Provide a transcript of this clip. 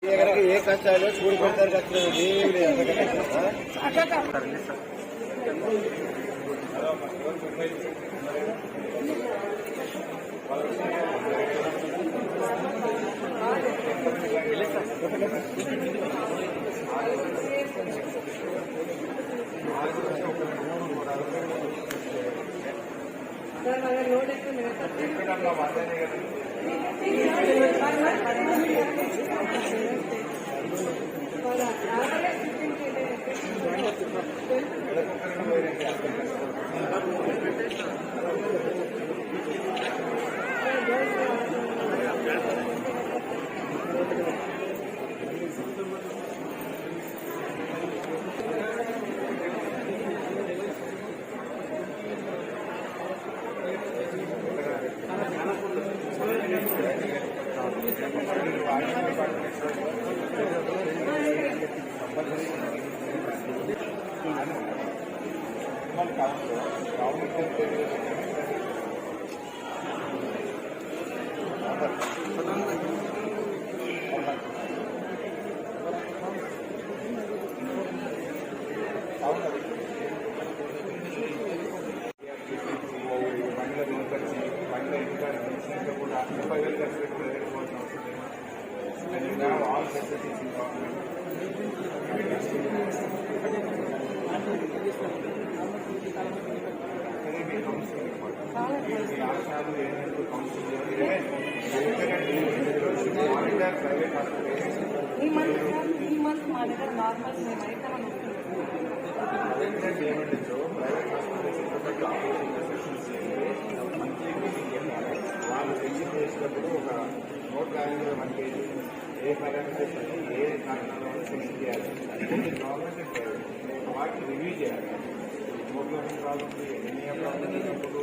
ఏ కష్టాలు చూడు పెడతారు లోడ్ ఎక్కువ all facilities in government. ఈ మంత్ మా దగ్గర నార్మల్ మేమైతే వాళ్ళు రిలీజ్ చేసినప్పుడు ఒక నోట్ లాంగ్వేజ్ మనకి ఏ పారామీటర్స్ అని ఏ కారణాల వల్ల సెలెక్ట్ చేయాలి గవర్నమెంట్ వాటిని రివ్యూ చేయాలి హోమ్ ప్రాబ్లమ్స్ ఎన్ని ప్రాబ్లమ్స్ ఉన్నప్పుడు